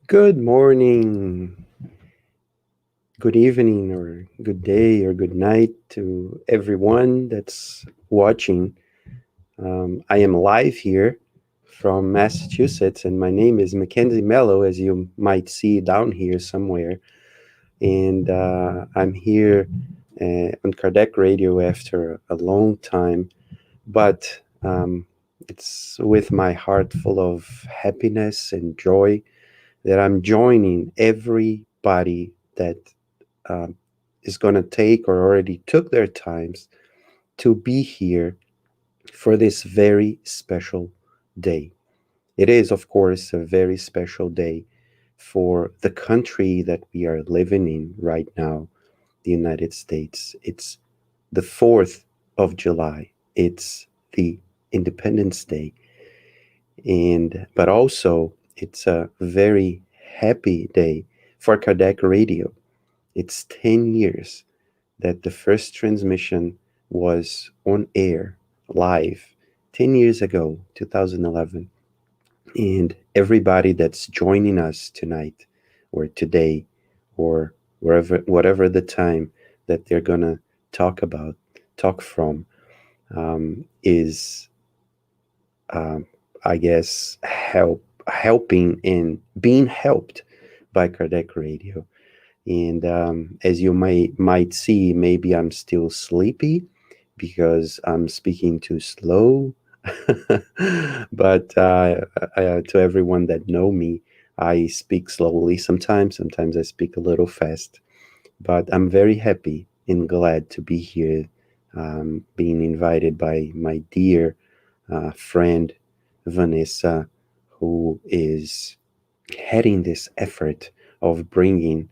Good morning, good evening, or good day, or good night to everyone that's watching. I am live here from Massachusetts, and my name is Mackenzie Melo, as you might see down here somewhere. And I'm here on Kardec Radio after a long time, but it's with my heart full of happiness and joy that I'm joining everybody that um, is going to take or already took their times to be here for this very special day. It is, of course, a very special day for the country that we are living in right now, the United States. It's the 4th of July. It's the Independence Day. But also it's a very happy day for Kardec Radio. It's 10 years that the first transmission was on air live 10 years ago, 2011. And everybody that's joining us tonight or today or whatever the time that they're going to talk from, is, um, I guess, helping and being helped by Kardec Radio. And as you might see, maybe I'm still sleepy because I'm speaking too slow. But to everyone that know me, I speak slowly sometimes. Sometimes I speak a little fast. But I'm very happy and glad to be here, being invited by my dear friend Vanessa, who is heading this effort of bringing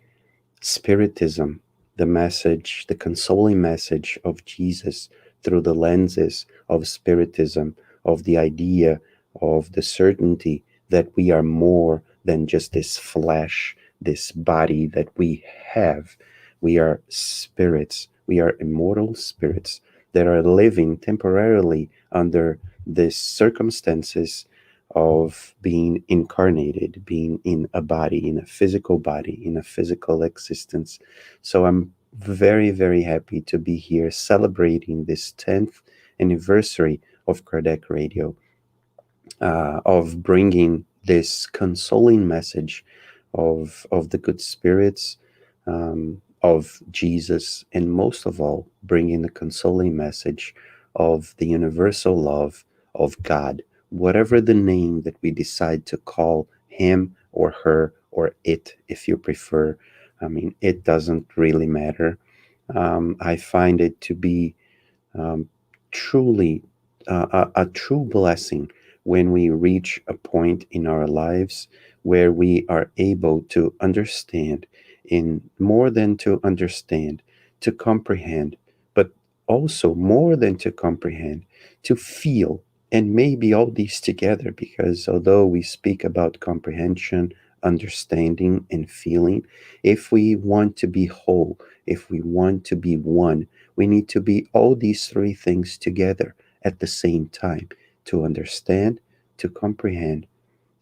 Spiritism, the message, the consoling message of Jesus through the lenses of Spiritism, of the idea of the certainty that we are more than just this flesh, this body that we have. We are spirits, we are immortal spirits that are living temporarily under these circumstances of being incarnated, being in a body, in a physical body, in a physical existence. So I'm very, very happy to be here celebrating this 10th anniversary of Kardec Radio, of bringing this consoling message of the good spirits, of Jesus, and most of all, bringing the consoling message of the universal love of God, whatever the name that we decide to call him or her or it, if you prefer. I mean, it doesn't really matter. I find it to be um, truly a true blessing when we reach a point in our lives where we are able to understand, in more than to understand, to comprehend, but also more than to comprehend, to feel. And maybe all these together, because although we speak about comprehension, understanding, and feeling, if we want to be whole, if we want to be one, we need to be all these three things together at the same time: to understand, to comprehend,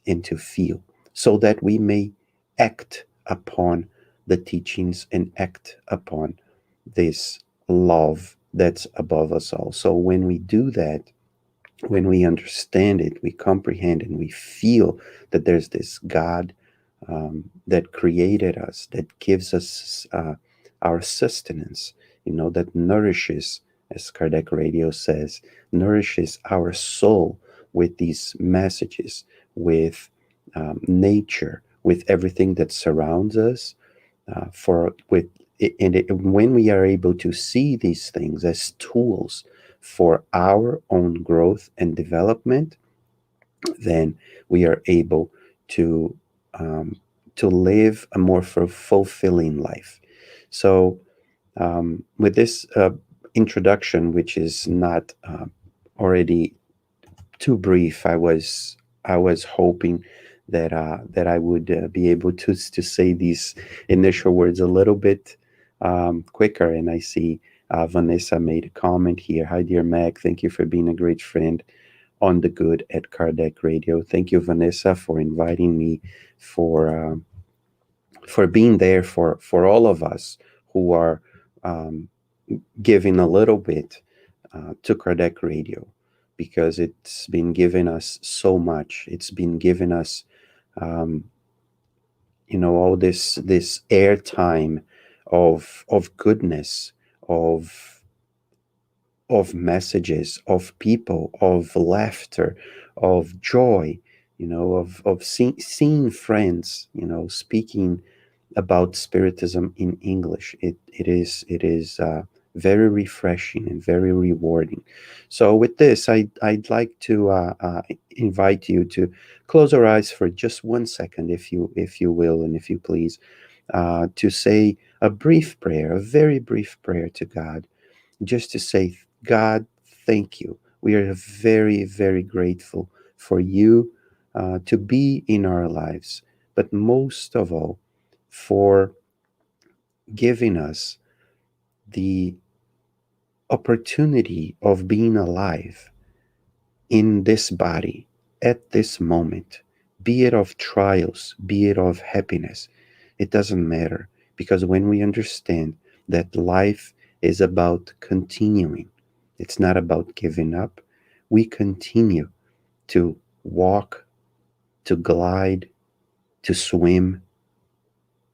and to feel, so that we may act upon the teachings and act upon this love that's above us all. So when we do that, when we understand it, we comprehend and we feel that there's this God that created us, that gives us our sustenance, that nourishes, as Kardec Radio says, nourishes our soul with these messages, with nature, with everything that surrounds us, when we are able to see these things as tools for our own growth and development, then we are able to um, to live a more fulfilling life. So, with this introduction, which is not already too brief, I was hoping that I would be able to say these initial words a little bit quicker. And I see Vanessa made a comment here. Hi, dear Mac. Thank you for being a great friend on the good at Kardec Radio. Thank you, Vanessa, for inviting me, for being there for all of us who are um, giving a little bit to Kardec Radio, because it's been giving us so much. It's been giving us, um, all this airtime of goodness, of messages, of people, of laughter, of joy, of seeing friends, speaking about spiritism in English. It is very refreshing and very rewarding. So with this, I'd like to invite you to close your eyes for just 1 second, if you will, and if you please, to say a brief prayer, a very brief prayer to God, just to say, God, thank you. We are very, very grateful for you to be in our lives, but most of all, for giving us the opportunity of being alive in this body at this moment, be it of trials, be it of happiness. It doesn't matter, because when we understand that life is about continuing, it's not about giving up, we continue to walk, to glide, to swim,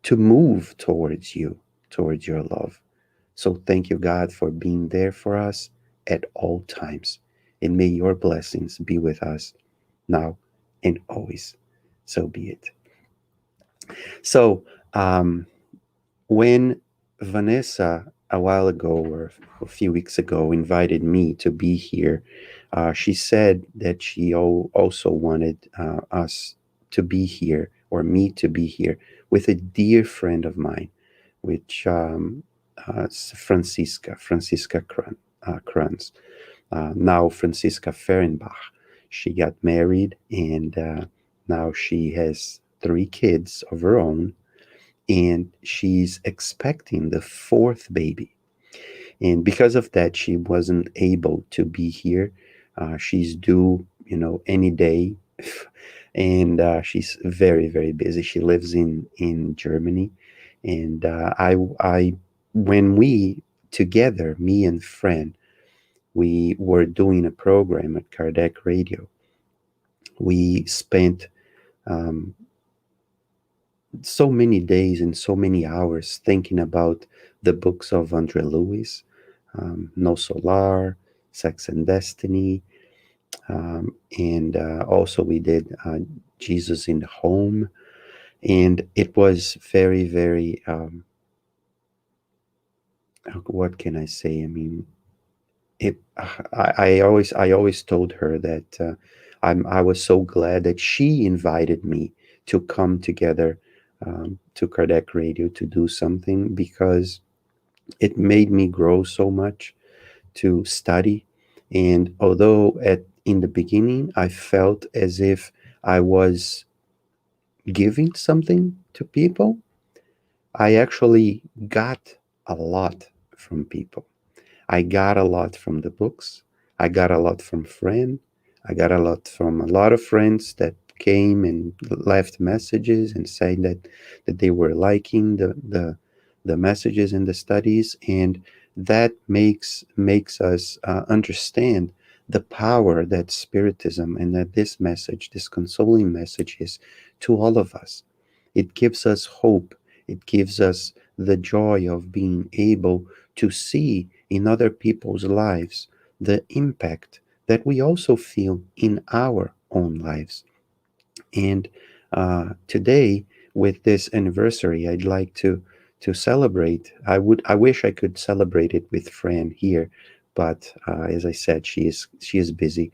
to move towards you, towards your love. So thank you, God, for being there for us at all times. And may your blessings be with us now and always. So be it. So, when Vanessa, a while ago or a few weeks ago, invited me to be here, she said that she also wanted us to be here, or me to be here, with a dear friend of mine, which Francisca Kranz, now Francisca Fehrenbach. She got married, and now she has 3 kids of her own, and she's expecting the fourth baby. And because of that, she wasn't able to be here. She's due, any day, and she's very, very busy. She lives in Germany, and I when we together, me and friend, we were doing a program at Kardec Radio. We spent um, so many days and so many hours thinking about the books of Andre Lewis, No Solar, Sex and Destiny, and also we did Jesus in the Home, and it was very, very. What can I say? I mean, I always told her that I was so glad that she invited me to come together to Kardec Radio to do something, because it made me grow so much to study. And although at in the beginning I felt as if I was giving something to people, I actually got a lot from people. I got a lot from the books. I got a lot from friends. I got a lot from a lot of friends that came and left messages and saying that they were liking the messages and the studies, and that makes us understand the power that spiritism and that this message, this consoling message, is to all of us. It gives us hope. It gives us the joy of being able to see in other people's lives the impact that we also feel in our own lives. And today, with this anniversary, I'd like to celebrate. I wish I could celebrate it with Fran here, but as I said, she is busy.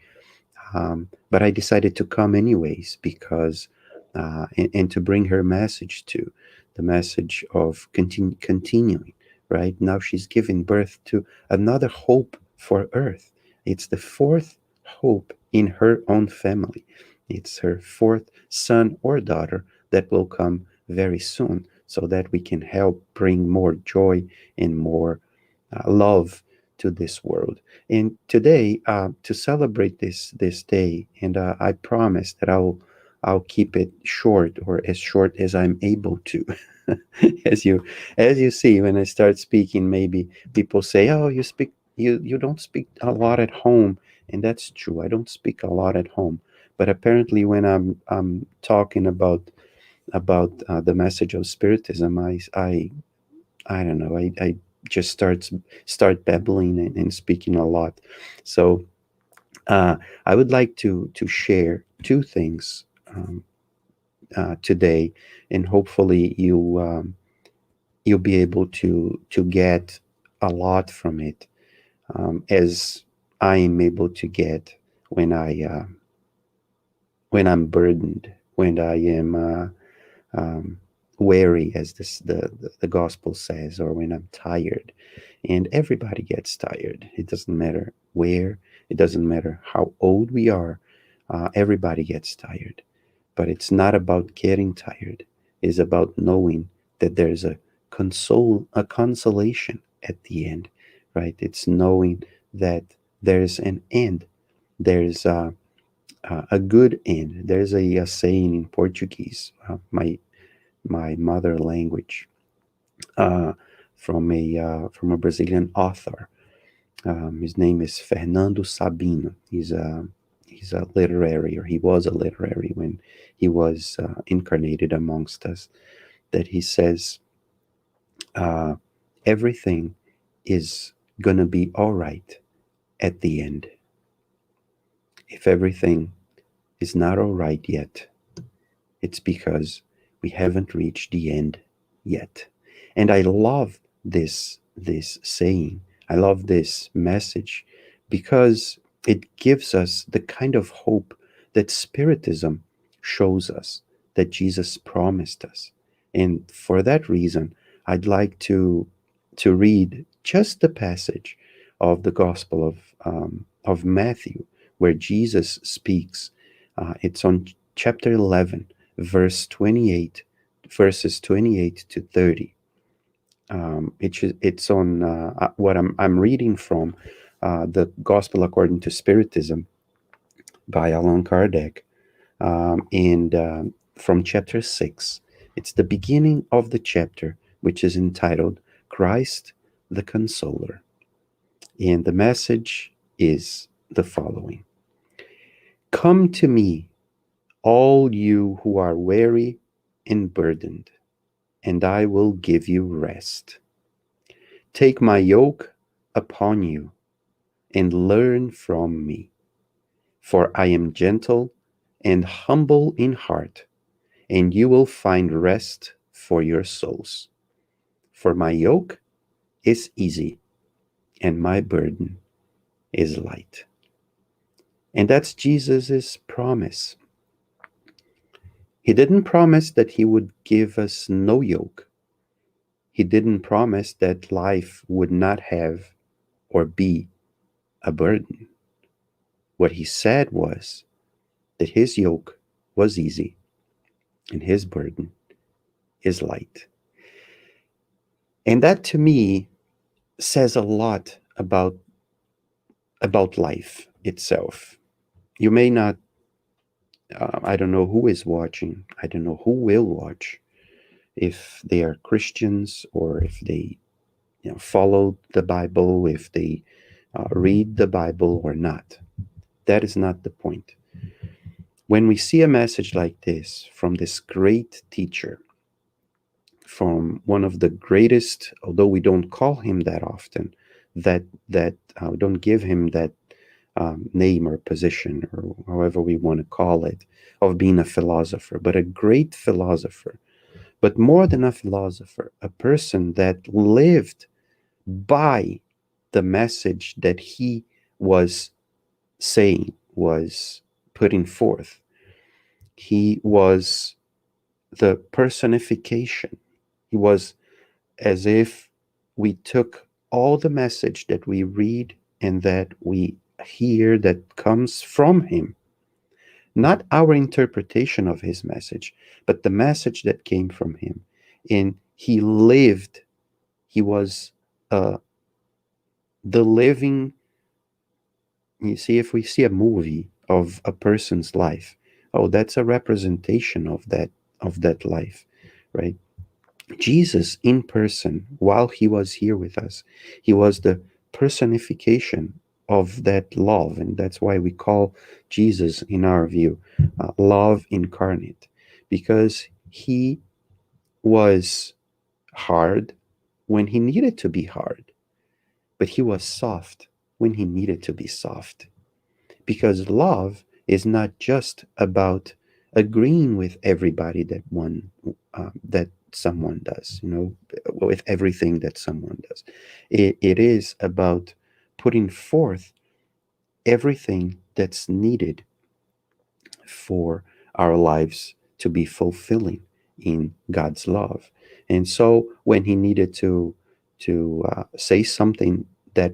But I decided to come anyways, because and to bring her message to the message of continuing. Right now, she's giving birth to another hope for Earth. It's the fourth hope in her own family. It's her fourth son or daughter that will come very soon, so that we can help bring more joy and more love to this world. And today, to celebrate this day, and I promise that I'll keep it short, or as short as I'm able to. as you as you see, when I start speaking, maybe people say, "Oh, you don't speak a lot at home," and that's true. I don't speak a lot at home, but apparently, when I'm talking about the message of Spiritism, I don't know. I just start babbling and speaking a lot. So uh, I would like to share two things today, and hopefully you'll be able to get a lot from it, as I am able to get when when I'm burdened, when I am weary, as the gospel says, or when I'm tired. And everybody gets tired. It doesn't matter where, it doesn't matter how old we are, everybody gets tired. But it's not about getting tired, it's about knowing that there's a consolation at the end, right? It's knowing that there's an end. There's a good end. There's a saying in Portuguese, my mother language, uh, from a Brazilian author. His name is Fernando Sabino. He's a literary, or he was a literary when he was incarnated amongst us. That he says, uh, everything is gonna be all right at the end. If everything is not all right yet, it's because we haven't reached the end yet. And I love this saying. I love this message because it gives us the kind of hope that Spiritism shows us, that Jesus promised us. And for that reason, I'd like to read just the passage of the Gospel of Matthew, where Jesus speaks. It's on chapter 11, verses 28 to 30. It's on what I'm reading from, the Gospel According to Spiritism by Allan Kardec, and from chapter 6. It's the beginning of the chapter, which is entitled Christ the Consoler. And the message is the following: Come to me, all you who are weary and burdened, and I will give you rest. Take my yoke upon you and learn from me, for I am gentle and humble in heart, and you will find rest for your souls. For my yoke is easy and my burden is light. And that's Jesus's promise. He didn't promise that he would give us no yoke. He didn't promise that life would not have or be a burden. What he said was that his yoke was easy and his burden is light. And that to me says a lot about life itself. You may not, I don't know who is watching, I don't know who will watch, if they are Christians or if they follow the Bible, if they read the Bible or not. That is not the point. When we see a message like this from this great teacher, from one of the greatest, although we don't call him that often, that don't give him that name or position, or however we want to call it, of being a philosopher, but a great philosopher, but more than a philosopher, a person that lived by the message that he was saying, was putting forth. He was the personification. He was as if we took all the message that we read and that we hear that comes from him, not our interpretation of his message, but the message that came from him. And he lived, he was a the living. You see, if we see a movie of a person's life, oh, that's a representation of that life, right? Jesus in person, while he was here with us, he was the personification of that love. And that's why we call Jesus, in our view, love incarnate, because he was hard when he needed to be hard, but he was soft when he needed to be soft. Because love is not just about agreeing with everybody that someone does, with everything that someone does. It is about putting forth everything that's needed for our lives to be fulfilling in God's love. And so when he needed to say something that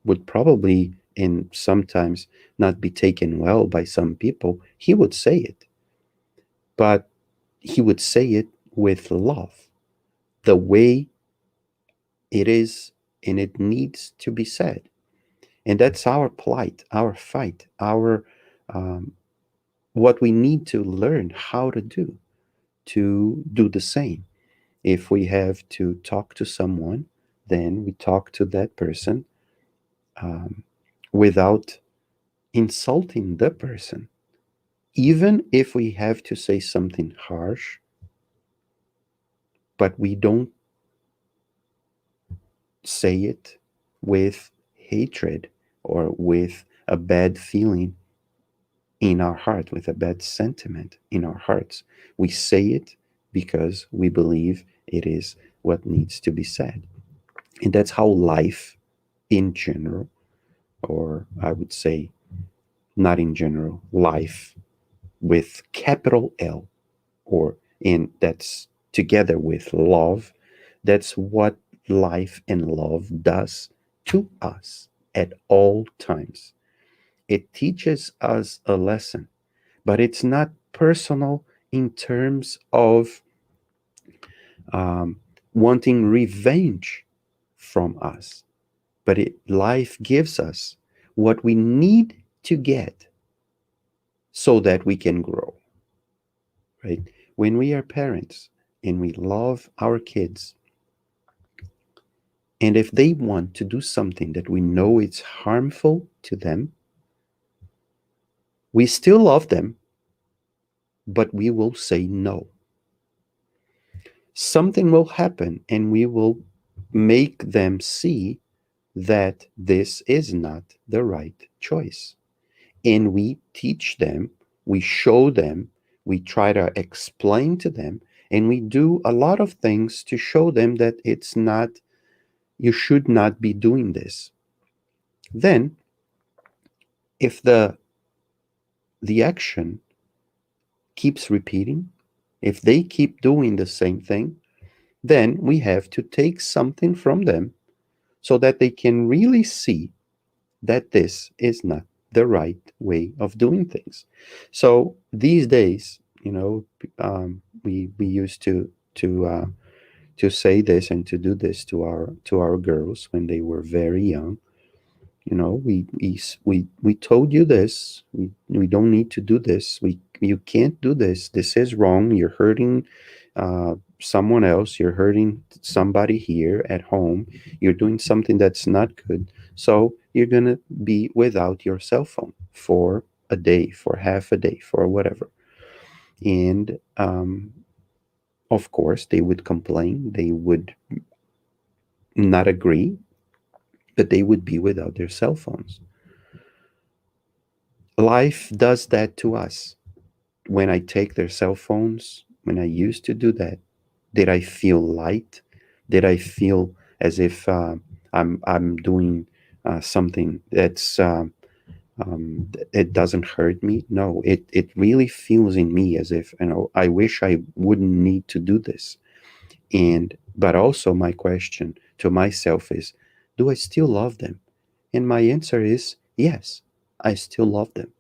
would probably and sometimes not be taken well by some people, he would say it. But he would say it with love, the way it is and it needs to be said. And that's our plight, our fight, our um, what we need to learn how to do the same. If we have to talk to someone, then we talk to that person um, without insulting the person. Even if we have to say something harsh, but we don't say it with hatred or with a bad feeling in our heart, with a bad sentiment in our hearts. We say it because we believe it is what needs to be said. And that's how life in general, or I would say not in general, life with capital L, or in that's together with love, that's what life and love does to us at all times. It teaches us a lesson, but it's not personal in terms of um, wanting revenge from us, but life gives us what we need to get so that we can grow, right? When we are parents and we love our kids, and if they want to do something that we know it's harmful to them, we still love them, but we will say no. Something will happen and we will make them see that this is not the right choice. And we teach them, we show them, we try to explain to them, and we do a lot of things to show them that it's not, you should not be doing this. Then, if the action keeps repeating, if they keep doing the same thing, then we have to take something from them so that they can really see that this is not the right way of doing things. So these days, we used to say this and to do this to our girls when they were very young. We told you this. We don't need to do this. You can't do this. This is wrong. You're hurting someone else. You're hurting somebody here at home. You're doing something that's not good. So you're gonna be without your cell phone for a day, for half a day, for whatever. And of course, they would complain. They would not agree, but they would be without their cell phones. Life does that to us. When I take their cell phones, when I used to do that, did I feel light? Did I feel as if I'm doing something that's it doesn't hurt me? No, it really feels in me as if, I wish I wouldn't need to do this. And but also my question to myself is, do I still love them? And my answer is yes, I still love them.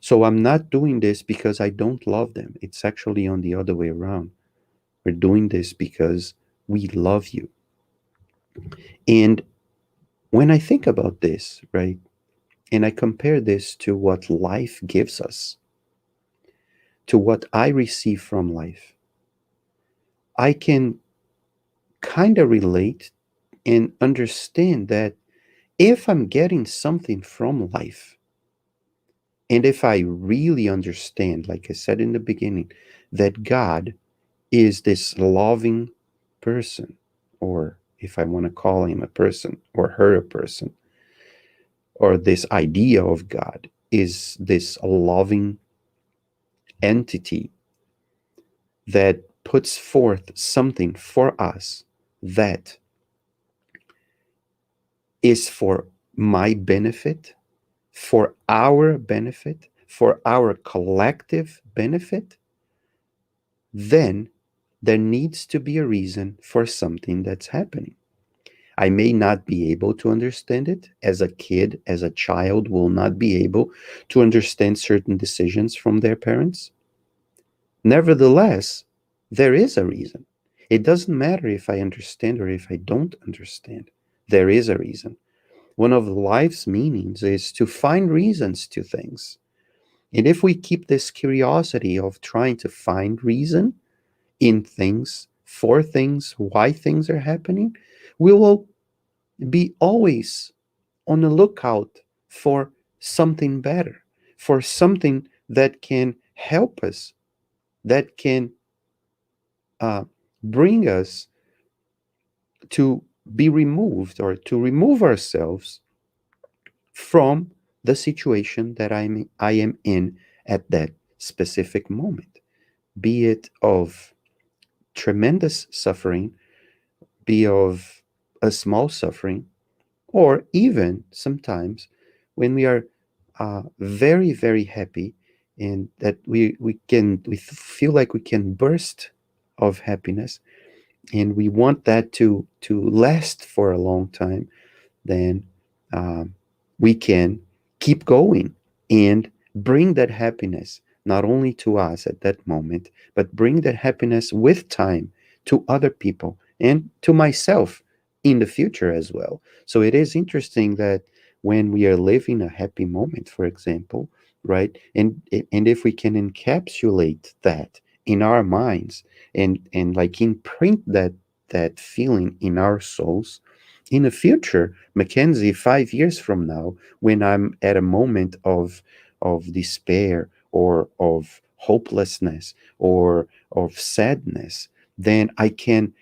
So I'm not doing this because I don't love them. It's actually on the other way around. We're doing this because we love you. And When I think about this, right, and I compare this to what life gives us, to what I receive from life, I can kind of relate and understand that if I'm getting something from life, and if I really understand, like I said in the beginning, that God is this loving person, or if I want to call him a person or her a person, or this idea of God is this loving entity that puts forth something for us that is for my benefit, for our benefit, for our collective benefit, then there needs to be a reason for something that's happening. I may not be able to understand it as a kid, as a child, will not be able to understand certain decisions from their parents. Nevertheless, there is a reason. It doesn't matter if I understand or if I don't understand. There is a reason. One of life's meanings is to find reasons to things. And if we keep this curiosity of trying to find reason in things, for things, why things are happening, we will be always on the lookout for something better, for something that can help us, that can uh, bring us to be removed or to remove ourselves from the situation that I am in at that specific moment, be it of tremendous suffering, be of a small suffering, or even sometimes when we are very, very happy and that we feel like we can burst of happiness and we want that to last for a long time, then um, we can keep going and bring that happiness not only to us at that moment, but bring that happiness with time to other people and to myself in the future as well. So it is interesting that when we are living a happy moment, for example, right, and if we can encapsulate that in our minds and like imprint that feeling in our souls in the future, Mackenzie, 5 years from now, when I'm at a moment of despair or of hopelessness or of sadness, then I can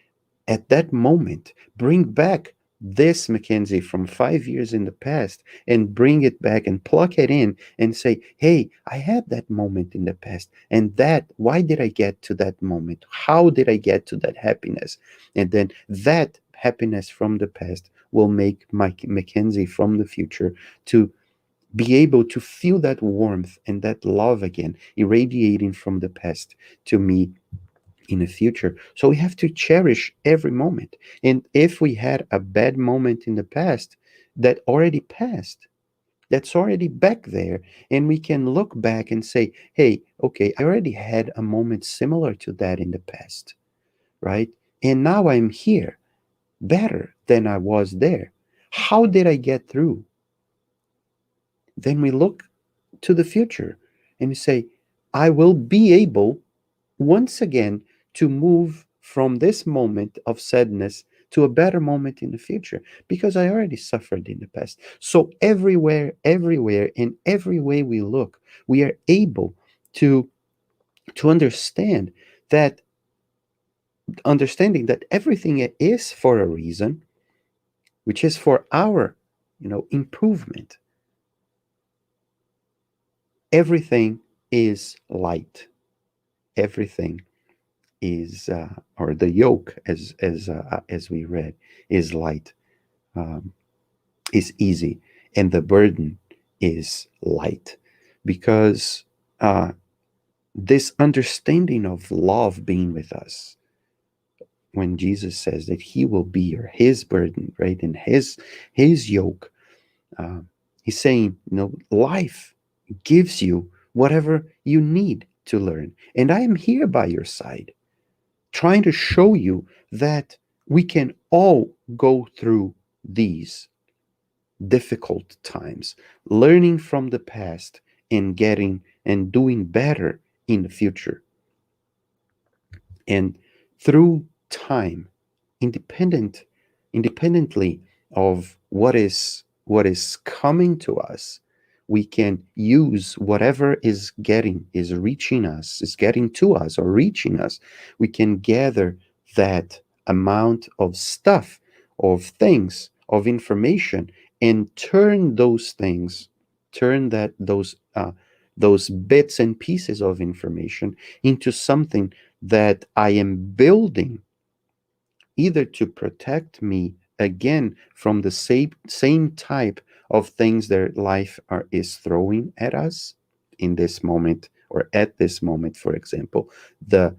at that moment bring back this Mackenzie from 5 years in the past and bring it back and pluck it in and say, hey, I had that moment in the past. And that, why did I get to that moment? How did I get to that happiness? And then that happiness from the past will make Mike Mackenzie from the future to be able to feel that warmth and that love again irradiating from the past to me in the future. So we have to cherish every moment. And if we had a bad moment in the past that already passed, that's already back there, and we can look back and say, hey, okay, I already had a moment similar to that in the past, right? And now I'm here better than I was there. How did I get through? Then we look to the future and we say, I will be able once again to move from this moment of sadness to a better moment in the future because I already suffered in the past. So everywhere, in every way we look, we are able to understand that understanding that everything is for a reason, which is for our, improvement. Everything is light. Everything is or the yoke as we read is light, um, is easy, and the burden is light because this understanding of love being with us when Jesus says that he will bear his burden, right, and his yoke, uh, he's saying, life gives you whatever you need to learn, and I am here by your side trying to show you that we can all go through these. difficult times, learning from the past and getting and doing better in the future. And through time, independent independently of what is coming to us, we can use whatever is reaching us, is getting to us or reaching us. We can gather that amount of stuff, of things, of information, and turn those things, turn that those bits and pieces of information into something that I am building, either to protect me again from the same type of things that is throwing at us in this moment, or at this moment, for example, the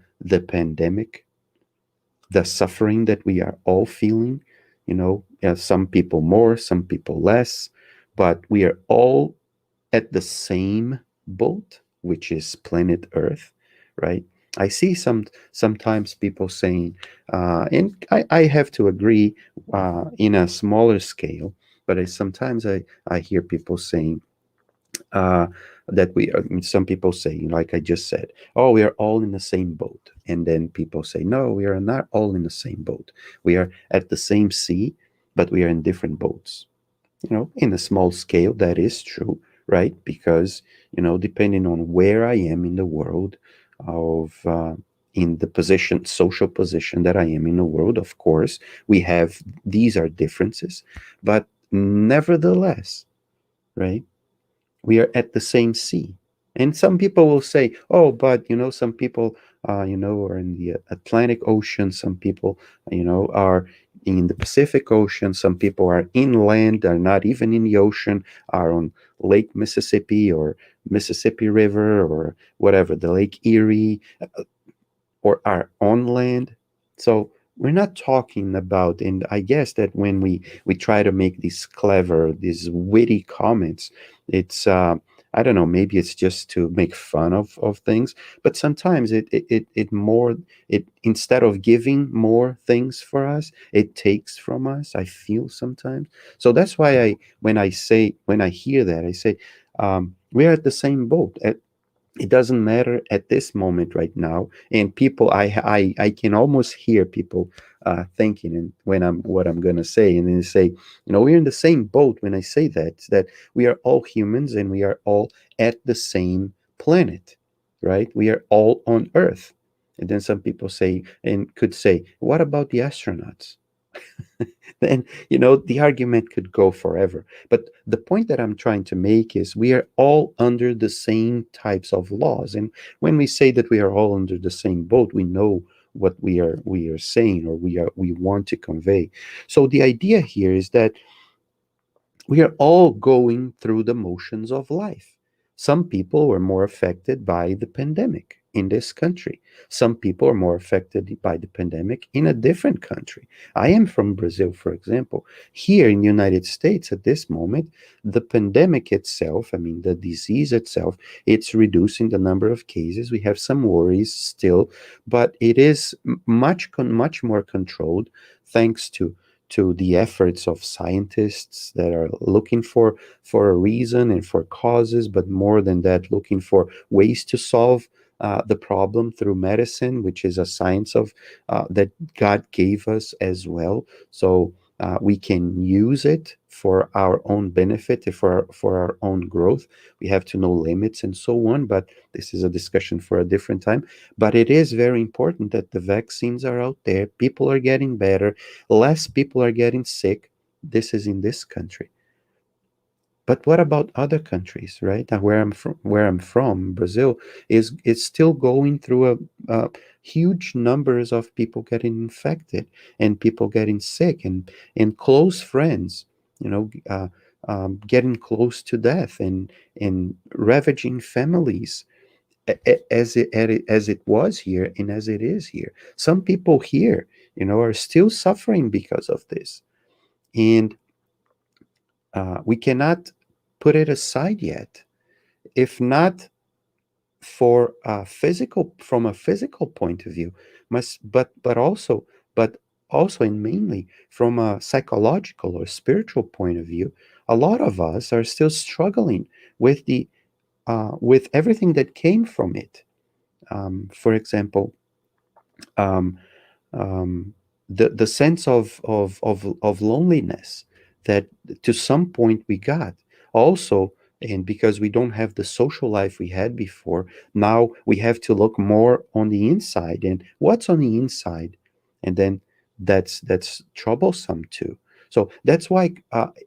pandemic, the suffering that we are all feeling, some people more, some people less, but we are all at the same boat, which is planet Earth, right? I see sometimes people saying, and I have to agree, in a smaller scale, but sometimes I hear people saying, uh, that some people say, like I just said, oh, we are all in the same boat. And then people say, no, we are not all in the same boat. We are at the same sea, but we are in different boats. In a small scale, that is true, right? Because, depending on where I am in the world, of in the social position that I am in the world, of course, these are differences, but nevertheless, right? We are at the same sea. And some people will say, oh, but some people are in the Atlantic Ocean, some people are in the Pacific Ocean, some people are inland, are not even in the ocean, are on Lake Mississippi or Mississippi River or whatever, the Lake Erie, or are on land. So we're not talking about, and I guess that when we try to make these witty comments, it's I don't know, maybe it's just to make fun of things, but sometimes it more, it, instead of giving more things for us, it takes from us, I feel sometimes. So that's why when I hear that, I say, we're at the same boat. It doesn't matter at this moment right now, and people, I can almost hear people thinking, and when I'm what I'm going to say, and then they say, we're in the same boat. When I say that we are all humans and we are all at the same planet, right? We are all on Earth. And then some people say, and could say, what about the astronauts? Then the argument could go forever, but the point that I'm trying to make is we are all under the same types of laws. And when we say that we are all under the same boat, we know what we are saying, or we want to convey. So the idea here is that we are all going through the motions of life. Some people were more affected by the pandemic in this country. Some people are more affected by the pandemic in a different country. I am from Brazil, for example. Here in the United States at this moment, the pandemic itself, I mean, the disease itself, it's reducing the number of cases. We have some worries still, but it is much more controlled, thanks to the efforts of scientists that are looking for a reason and for causes, but more than that, looking for ways to solve the problem through medicine, which is a science of that God gave us as well. So we can use it for our own benefit, for our own growth. We have to know limits and so on, but this is a discussion for a different time. But it is very important that the vaccines are out there. People are getting better. Less people are getting sick. This is in this country. But what about other countries, right? Where I'm from, Brazil is still going through a huge numbers of people getting infected and people getting sick, and close friends, getting close to death, and ravaging families, as it was here and as it is here. Some people here, are still suffering because of this, and we cannot put it aside yet. If not from a physical point of view, must but also and mainly from a psychological or spiritual point of view, a lot of us are still struggling with the with everything that came from it. For example, um, um, the sense of loneliness that to some point we got also, and because we don't have the social life we had before, now we have to look more on the inside and what's on the inside, and then that's troublesome too. So that's why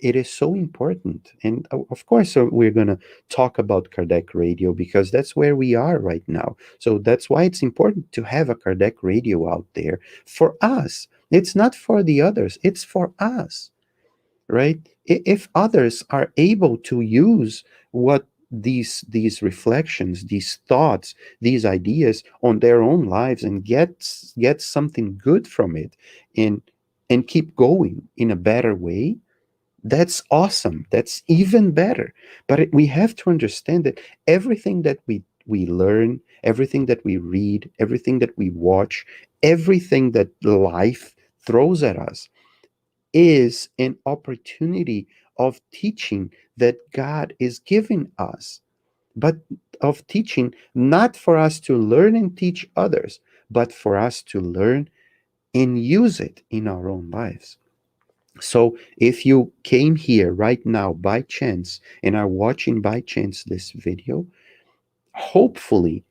it is so important. And of course, we're going to talk about Kardec radio because that's where we are right now. So that's why it's important to have a Kardec radio out there for us. It's not for the others, it's for us, right? If others are able to use what these reflections, these thoughts, these ideas on their own lives and get something good from it, and keep going in a better way, that's awesome. That's even better. But we have to understand that everything that we learn, everything that we read, everything that we watch, everything that life throws at us is an opportunity of teaching that God is giving us, but of teaching not for us to learn and teach others, but for us to learn and use it in our own lives. So if you came here right now by chance and are watching by chance this video, hopefully,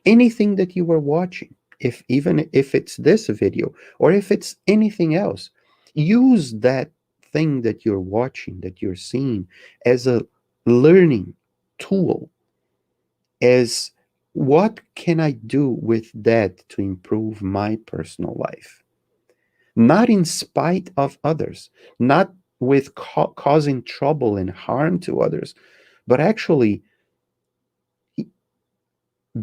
anything that you were watching, if even if it's this video or if it's anything else, use that thing that you're watching, that you're seeing, as a learning tool, as what can I do with that to improve my personal life? Not in spite of others, not with causing trouble and harm to others, but actually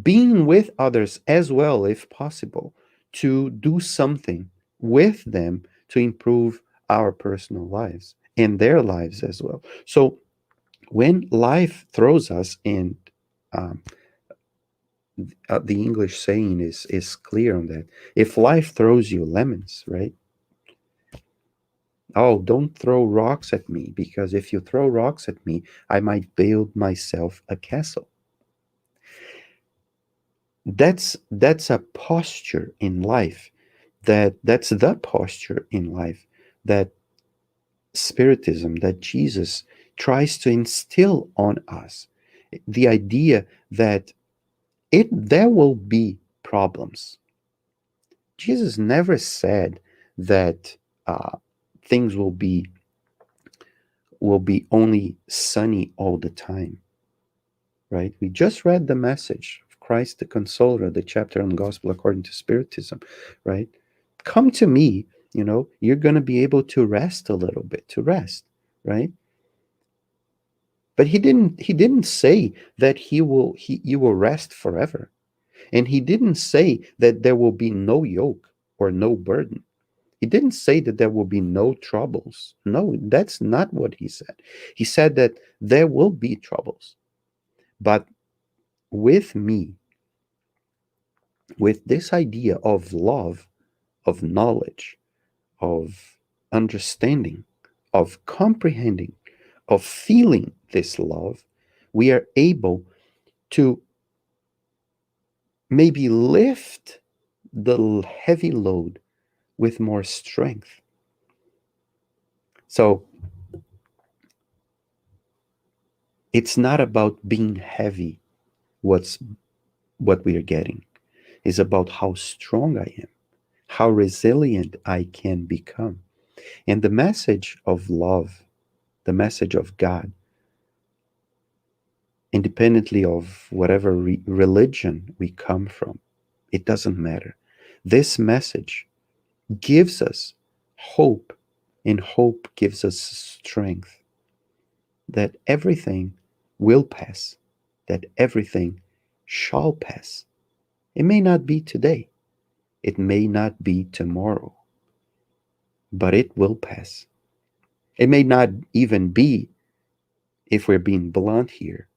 being with others as well, if possible, to do something with them to improve our personal lives and their lives as well. So when life throws us, and um, the English saying is clear on that. If life throws you lemons, right? Oh, don't throw rocks at me, because if you throw rocks at me, I might build myself a castle. That's a posture in life, that's the posture in life that spiritism, that Jesus tries to instill on us. The idea that there will be problems. Jesus never said that things will be only sunny all the time, right? We just read the message of Christ the Consoler, the chapter on the Gospel according to Spiritism, right? Come to me, you're going to be able to rest a little bit, to rest, right? But he didn't say that you will rest forever. And he didn't say that there will be no yoke or no burden. He didn't say that there will be no troubles. No, that's not what he said. He said that there will be troubles. But with me, with this idea of love, of knowledge, of understanding, of comprehending, of feeling this love, we are able to maybe lift the heavy load with more strength. So it's not about being heavy, what we are getting. It's about how strong I am, how resilient I can become. And the message of love, the message of God, independently of whatever religion we come from, it doesn't matter. This message gives us hope, and hope gives us strength that everything will pass, that everything shall pass. It may not be today, it may not be tomorrow, but it will pass. It may not even be, if we're being blunt here,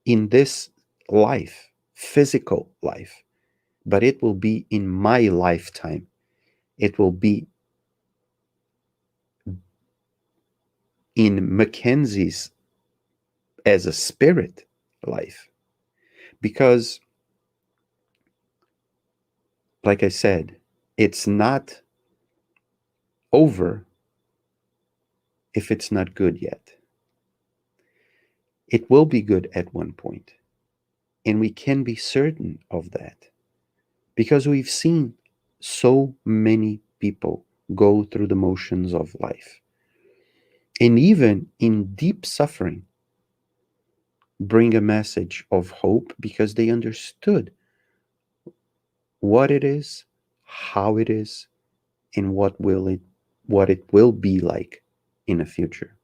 in this life, physical life, but it will be in my lifetime. It will be in Mackenzie's as a spirit life. Because, like I said, it's not over if it's not good yet. It will be good at one point, and we can be certain of that because we've seen so many people go through the motions of life, and even in deep suffering, bring a message of hope because they understood what it is, how it is, and what it will be like in the future.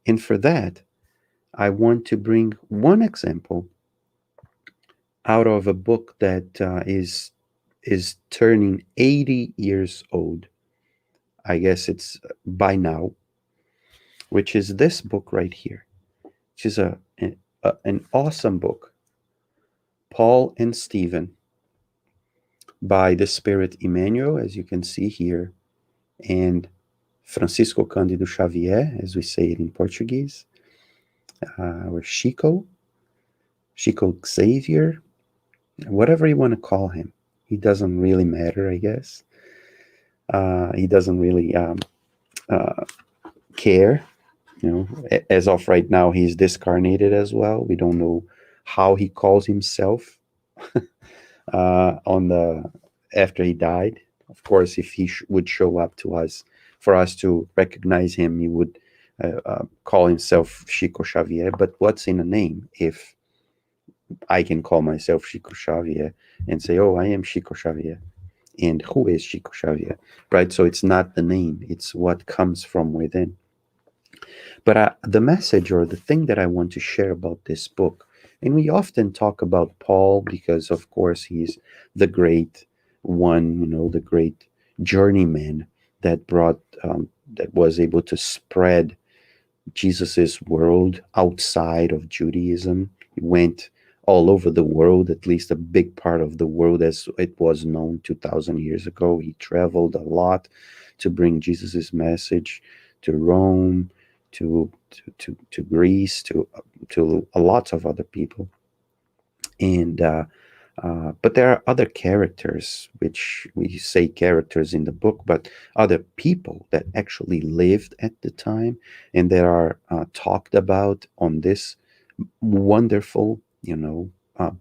And for that, I want to bring one example out of a book that is turning 80 years old. I guess it's by now, which is this book right here, which is an awesome book, Paul and Stephen, by the Spirit Emmanuel, as you can see here, and Francisco Cândido Xavier, as we say it in Portuguese, or Chico Xavier, whatever you want to call him. He doesn't really matter, I guess. He doesn't really uh, care. You know, as of right now, he's discarnated as well. We don't know how he calls himself on the after he died. Of course, if he would show up to us for us to recognize him, he would call himself Chico Xavier. But what's in a name if I can call myself Chico Xavier and say, "Oh, I am Chico Xavier," and who is Chico Xavier, right? So it's not the name; it's what comes from within. But the message or the thing that I want to share about this book, and we often talk about Paul because, of course, he's the great one, you know, the great journeyman that that was able to spread Jesus's world outside of Judaism. He went all over the world, at least a big part of the world as it was known 2000 years ago. He traveled a lot to bring Jesus's message to Rome, to Greece, to a lots of other people. And but there are other characters, which we say characters in the book, but other people that actually lived at the time and that are talked about on this wonderful,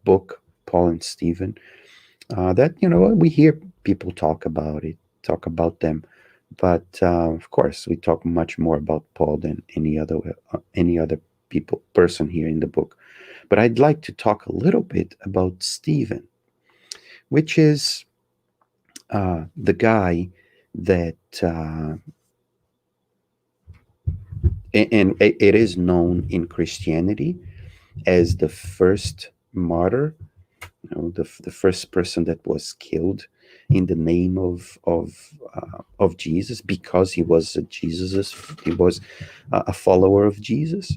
book, Paul and Stephen. That we hear people talk about them, but of course we talk much more about Paul than any other person here in the book. But I'd like to talk a little bit about Stephen, which is the guy that, and it is known in Christianity as the first martyr, the first person that was killed in the name of Jesus because he was a follower of Jesus,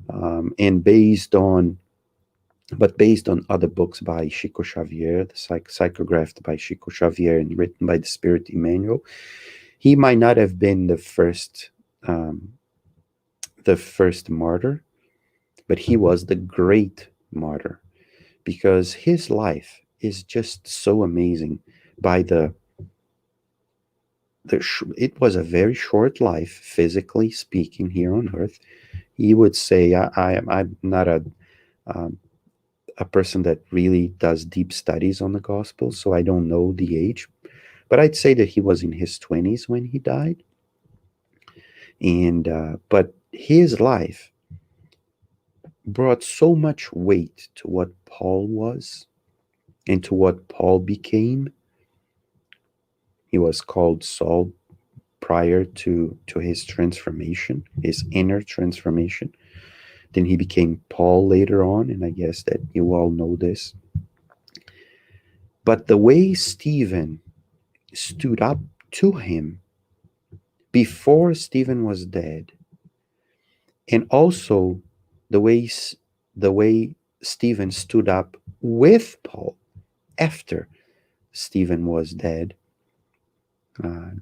and based on other books by Chico Xavier, psychographed by Chico Xavier and written by the Spirit Emmanuel, he might not have been um, the first martyr, but he was the great martyr because his life is just so amazing. By it was a very short life, physically speaking, here on Earth. He would say, I'm not um, a person that really does deep studies on the gospel, so I don't know the age, but I'd say that he was in his 20s when he died. And but his life brought so much weight to what Paul was and to what Paul became. He was called Saul prior to his transformation, his inner transformation. Then he became Paul later on, and I guess that you all know this. But the way Stephen stood up to him before Stephen was dead, and also the way the way Stephen stood up with Paul after Stephen was dead,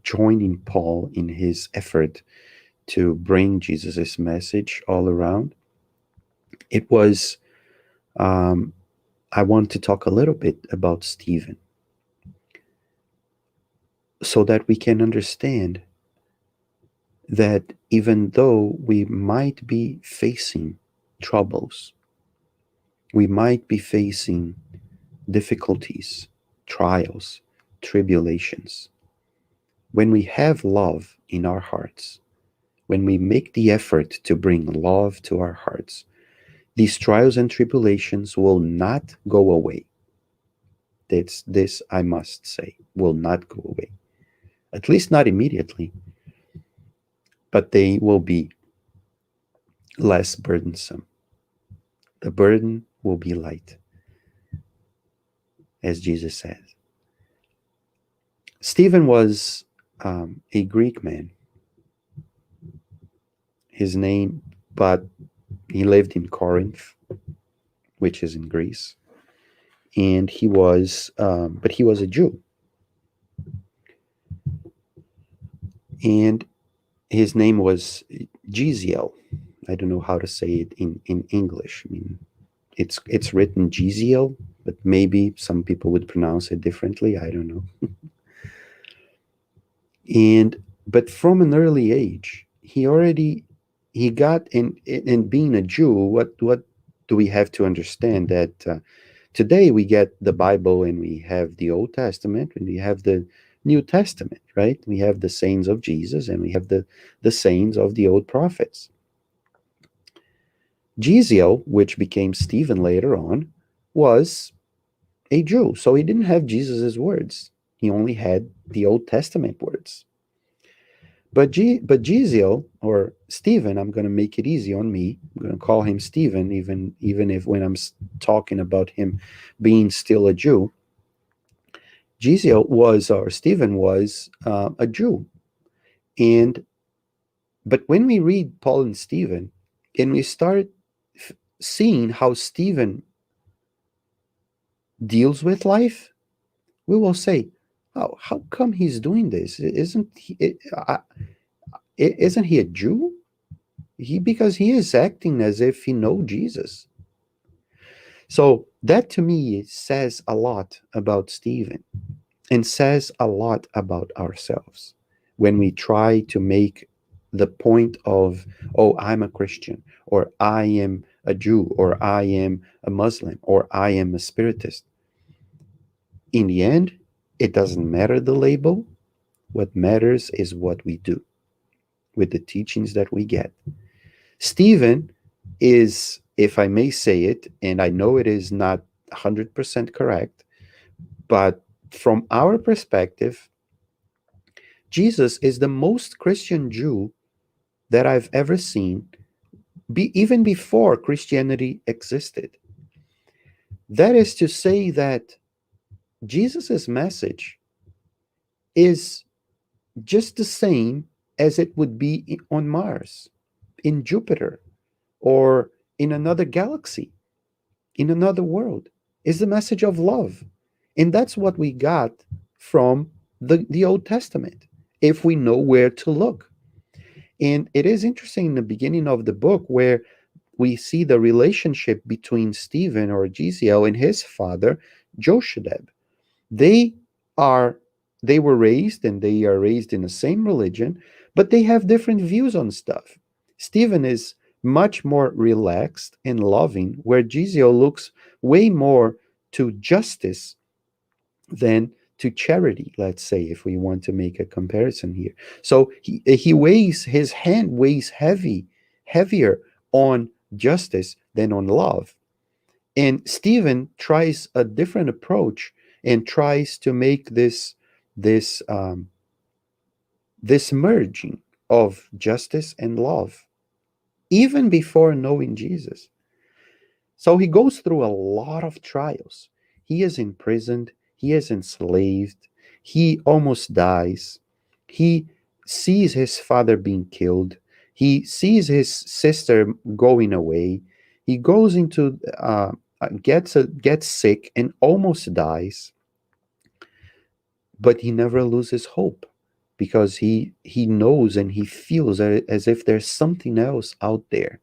joining Paul in his effort to bring Jesus' message all around. It was, um, I want to talk a little bit about Stephen so that we can understand that even though we might be facing troubles, we might be facing difficulties, trials, tribulations, when we have love in our hearts, when we make the effort to bring love to our hearts, these trials and tribulations will not go away. This I must say, will not go away. At least not immediately, but they will be less burdensome. The burden will be light, as Jesus says. Stephen was a Greek man. His name, but he lived in Corinth, which is in Greece, and but he was a Jew, and his name was Jeziel. I don't know how to say it in English. I mean, it's written Jeziel, but maybe some people would pronounce it differently. I don't know. And but from an early age, he got in being a Jew. What do we have to understand that today we get the Bible and we have the Old Testament and we have the New Testament, right? We have the sayings of Jesus and we have the sayings of the old prophets. Jeziel, which became Stephen later on, was a Jew, so he didn't have Jesus's words. He only had the Old Testament words. But Jeziel, or Stephen, I'm going to make it easy on me. I'm going to call him Stephen, even if when I'm talking about him being still a Jew. Jeziel was, or Stephen was, a Jew. And but when we read Paul and Stephen, and we start seeing how Stephen deals with life, we will say, "Oh, how come he's doing this? Isn't he a Jew? Because he is acting as if he knows Jesus." So that to me says a lot about Stephen and says a lot about ourselves when we try to make the point of, oh, I'm a Christian, or I am a Jew, or I am a Muslim, or I am a Spiritist. In the end, it doesn't matter the label. What matters is what we do with the teachings that we get. Stephen is, if I may say it, and I know it is not 100% correct, but from our perspective, Jesus is the most Christian Jew that I've ever seen, even before Christianity existed. That is to say that Jesus' message is just the same as it would be on Mars, in Jupiter, or in another galaxy, in another world. Is the message of love. And that's what we got from the Old Testament, if we know where to look. And it is interesting in the beginning of the book where we see the relationship between Stephen, or Jeziel, and his father, Joshadeb. They are they were raised, and they are raised in the same religion, but they have different views on stuff. Stephen is much more relaxed and loving, where Jeziel looks way more to justice than to charity, let's say, if we want to make a comparison here. So he weighs, his hand weighs heavier on justice than on love. And Stephen tries a different approach and tries to make this this merging of justice and love, even before knowing Jesus. So he goes through a lot of trials. He is imprisoned, he is enslaved, he almost dies. He sees his father being killed, he sees his sister going away. He goes into gets sick and almost dies, but he never loses hope. because he knows and he feels as if there's something else out there,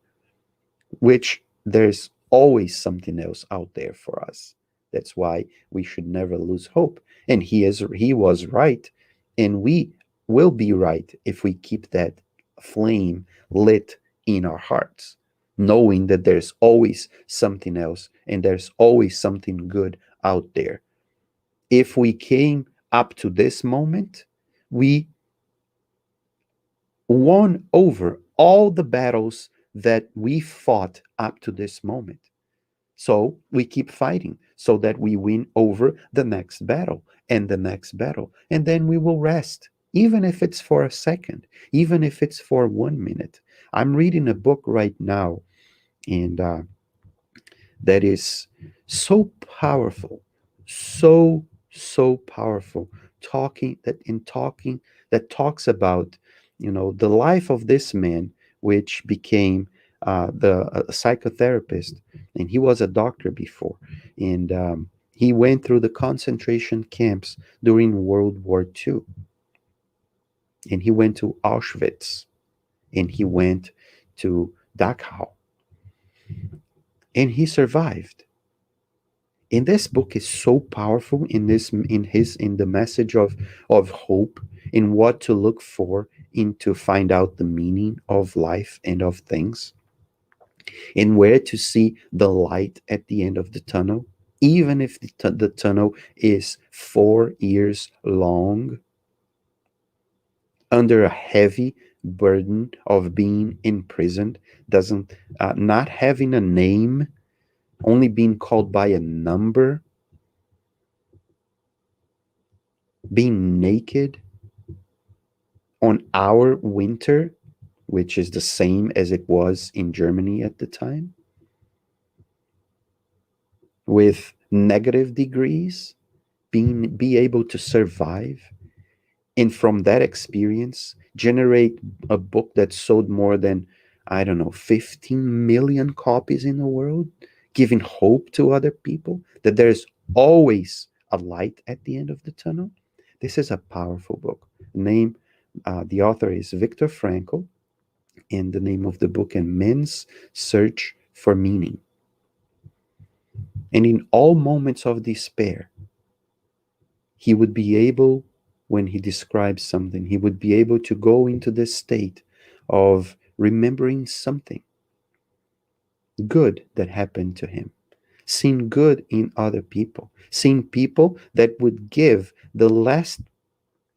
which there's always something else out there for us. That's why we should never lose hope. And he was right, and we will be right if we keep that flame lit in our hearts, knowing that there's always something else and there's always something good out there. If we came up to this moment, we won over all the battles that we fought up to this moment. So we keep fighting so that we win over the next battle and the next battle. And then we will rest, even if it's for a second, even if it's for 1 minute. I'm reading a book right now, and that is so powerful, so powerful, talking that talks about, the life of this man, which became the a psychotherapist, and he was a doctor before, and he went through the concentration camps during World War II, and he went to Auschwitz, and he went to Dachau, and he survived. And this book is so powerful in the message of hope, in what to look for, in to find out the meaning of life and of things, and where to see the light at the end of the tunnel, even if the tunnel is 4 years long, under a heavy burden of being imprisoned, doesn't not having a name, only being called by a number, being naked on our winter, which is the same as it was in Germany at the time, with negative degrees, be able to survive, and from that experience generate a book that sold more than, I don't know, 15 million copies in the world, giving hope to other people that there's always a light at the end of the tunnel. This is a powerful book. The author is Viktor Frankl, and the name of the book is Men's Search for Meaning. And in all moments of despair, he would be able, when he describes something, he would be able to go into this state of remembering something good that happened to him, seeing good in other people, seeing people that would give the last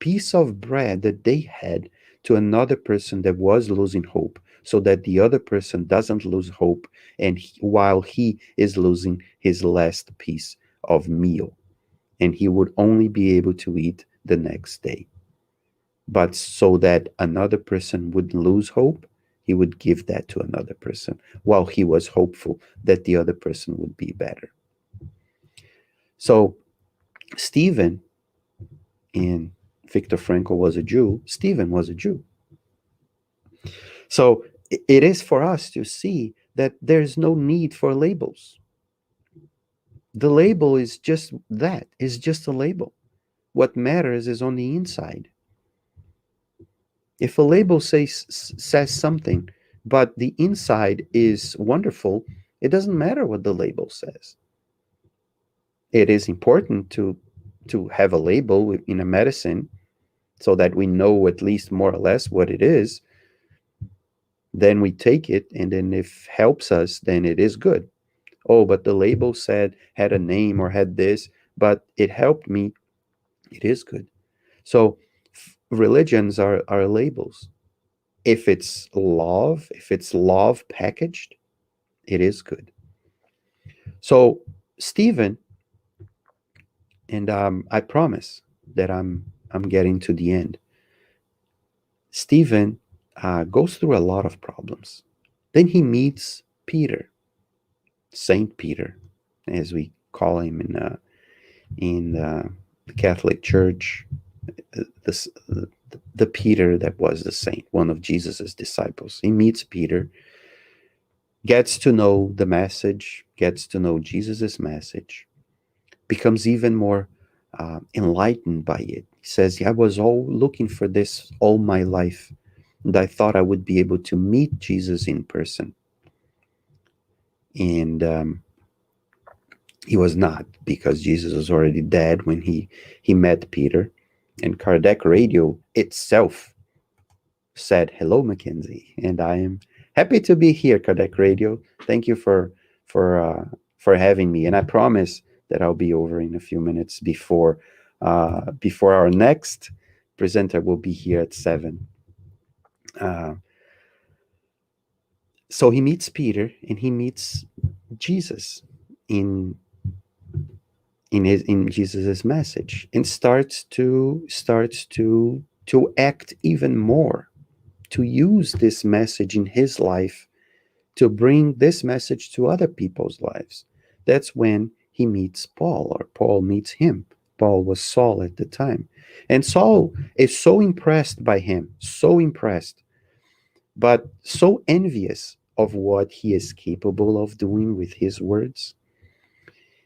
piece of bread that they had to another person that was losing hope, so that the other person doesn't lose hope, and while he is losing his last piece of meal, and he would only be able to eat the next day. But so that another person would lose hope, he would give that to another person while he was hopeful that the other person would be better. So Stephen, and Viktor Frankl was a Jew, Stephen was a Jew. So it is for us to see that there's no need for labels. The label is just that, is just a label. What matters is on the inside. If a label says something, but the inside is wonderful, it doesn't matter what the label says. It is important to have a label in a medicine so that we know at least more or less what it is. Then we take it, and then if helps us, then it is good. Oh, but the label said, had a name or had this, but it helped me, it is good. So religions are labels. If it's love packaged, it is good. So Stephen, and I promise that I'm getting to the end. Stephen goes through a lot of problems. Then he meets Peter, Saint Peter, as we call him in the Catholic Church. This the Peter that was the saint, one of Jesus's disciples. He meets Peter, gets to know the message, gets to know Jesus's message, becomes even more enlightened by it. He says, I was all looking for this all my life, and I thought I would be able to meet Jesus in person. And he was not, because Jesus was already dead when he met Peter. And Kardec Radio itself said, "Hello, Mackenzie," and I am happy to be here, Kardec Radio. Thank you for having me, and I promise that I'll be over in a few minutes before our next presenter will be here at 7. Uh, so he meets Peter and he meets Jesus in in Jesus's message, and starts to act even more, to use this message in his life, to bring this message to other people's lives. That's when he meets Paul, or Paul meets him. Paul was Saul at the time. And Saul is so impressed by him, so impressed, but so envious of what he is capable of doing with his words.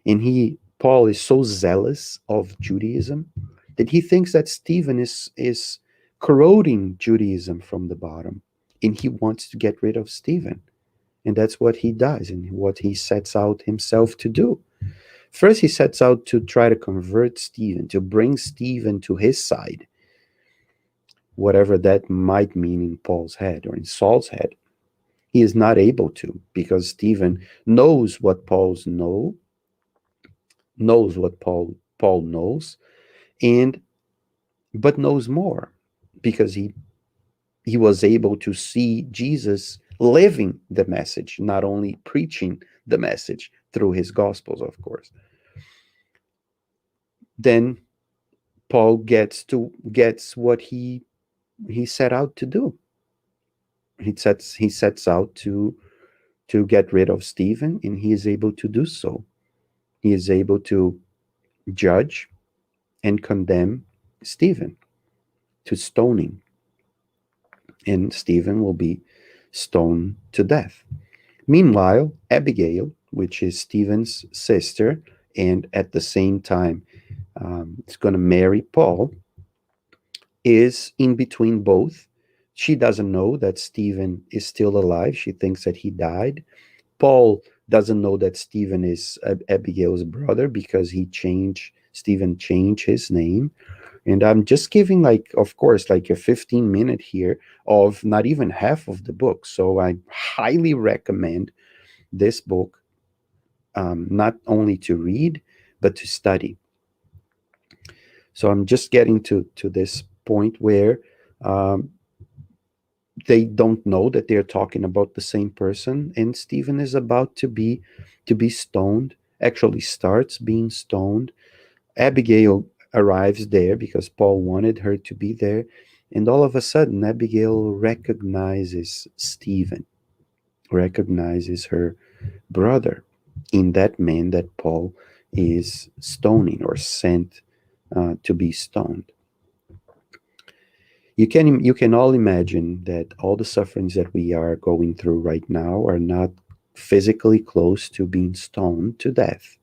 And Paul is so zealous of Judaism that he thinks that Stephen is corroding Judaism from the bottom. And he wants to get rid of Stephen. And that's what he does and what he sets out himself to do. First, he sets out to try to convert Stephen, to bring Stephen to his side, whatever that might mean in Paul's head or in Saul's head. He is not able to, because Stephen knows what knows what Paul knows, and but knows more, because he was able to see Jesus living the message, not only preaching the message through his gospels, of course. Then Paul gets what he set out to do. He sets out to get rid of Stephen, and he is able to do so. He is able to judge and condemn Stephen to stoning, and Stephen will be stoned to death. Meanwhile, Abigail, which is Stephen's sister, and at the same time is going to marry Paul, is in between both. She doesn't know that Stephen is still alive. She thinks that he died. Paul doesn't know that Stephen is Abigail's brother, because Stephen changed his name. And I'm just giving, like, of course, like a 15-minute here of not even half of the book. So I highly recommend this book, not only to read, but to study. So I'm just getting to this point where um, they don't know that they're talking about the same person, and Stephen is about to be stoned. Actually, starts being stoned. Abigail arrives there because Paul wanted her to be there, and all of a sudden, Abigail recognizes Stephen, recognizes her brother in that man that Paul is stoning, or sent to be stoned. You can all imagine that all the sufferings that we are going through right now are not physically close to being stoned to death,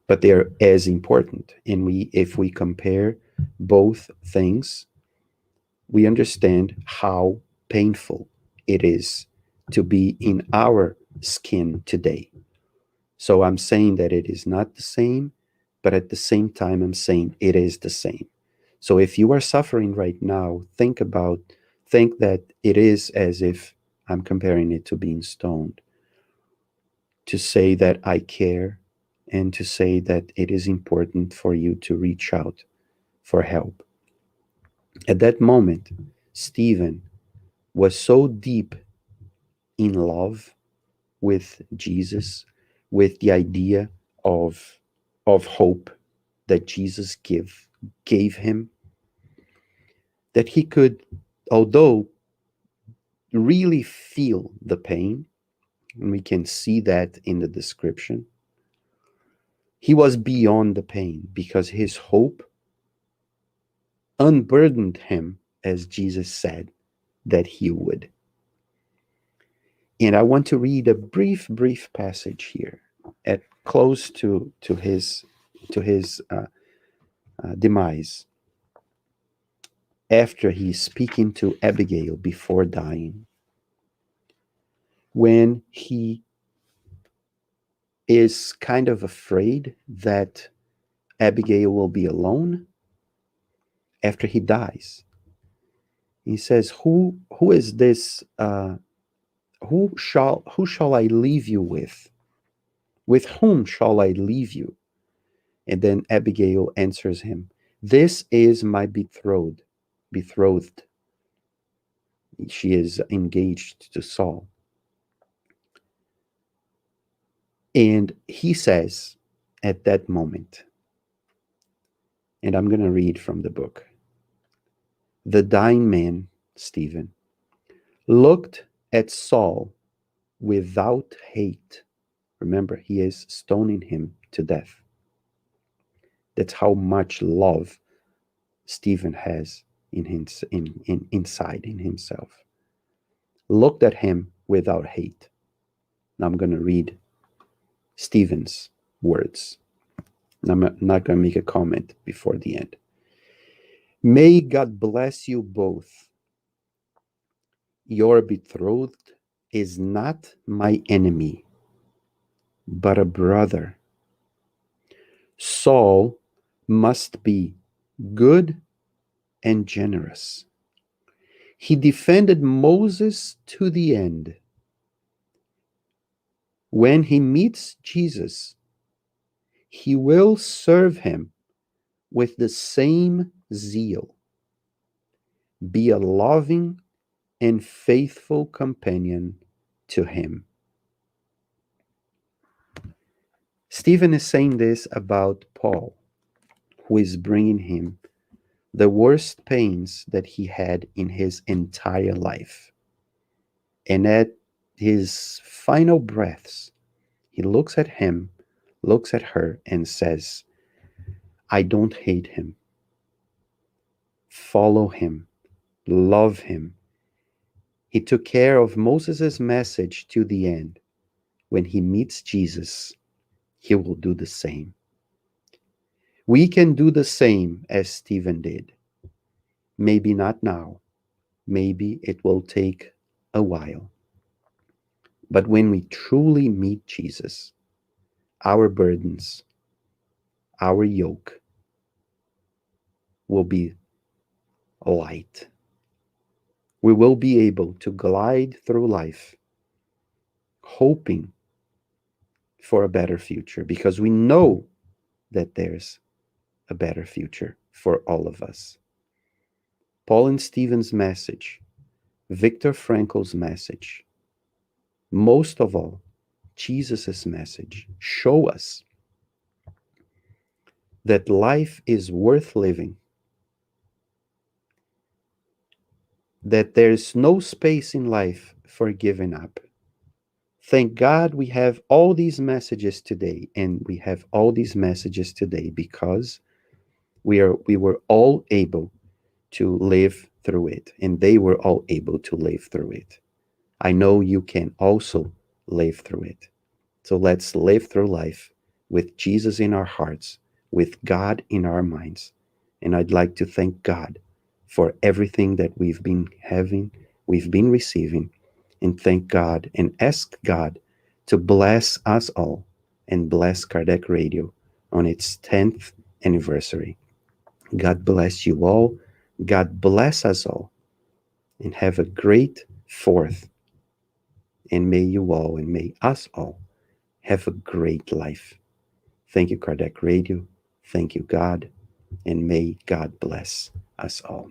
but they're as important. And if we compare both things, we understand how painful it is to be in our skin today. So I'm saying that it is not the same, but at the same time, I'm saying it is the same. So if you are suffering right now, think that it is as if I'm comparing it to being stoned. To say that I care, and to say that it is important for you to reach out for help. At that moment, Stephen was so deep in love with Jesus, with the idea of hope that Jesus gave him, that he could, although really feel the pain, and we can see that in the description, he was beyond the pain, because his hope unburdened him, as Jesus said that he would. And I want to read a brief passage here, at close to his demise, after he's speaking to Abigail before dying, when he is kind of afraid that Abigail will be alone after he dies. He says, "Who is this? Who shall I leave you with? With whom shall I leave you?" And then Abigail answers him, "This is my betrothed. Betrothed. She is engaged to Saul." And he says at that moment, and I'm going to read from the book, the dying man, Stephen, looked at Saul without hate. Remember, he is stoning him to death. That's how much love Stephen has inside in himself. Looked at him without hate. Now I'm going to read Stephen's words. I'm not going to make a comment before the end. "May God bless you both. Your betrothed is not my enemy, but a brother. Saul must be good and generous. He defended Moses to the end. When he meets Jesus, he will serve him with the same zeal. Be a loving and faithful companion to him." Stephen is saying this about Paul, who is bringing him the worst pains that he had in his entire life. And at his final breaths, he looks at him, looks at her, and says, "I don't hate him. Follow him. Love him. He took care of Moses' message to the end. When he meets Jesus, he will do the same." We can do the same as Stephen did. Maybe not now. Maybe it will take a while. But when we truly meet Jesus, our burdens, our yoke will be light. We will be able to glide through life hoping for a better future because we know that there's a better future for all of us. Paul and Stephen's message, Viktor Frankl's message, most of all, Jesus' message, show us that life is worth living, that there's no space in life for giving up. Thank God we have all these messages today, and we have all these messages today because we were all able to live through it, and they were all able to live through it. I know you can also live through it. So let's live through life with Jesus in our hearts, with God in our minds. And I'd like to thank God for everything that we've been having, we've been receiving, and thank God and ask God to bless us all and bless Kardec Radio on its 10th anniversary. God bless you all. God bless us all. And have a great 4th. And may you all and may us all have a great life. Thank you, Kardec Radio. Thank you, God. And may God bless us all.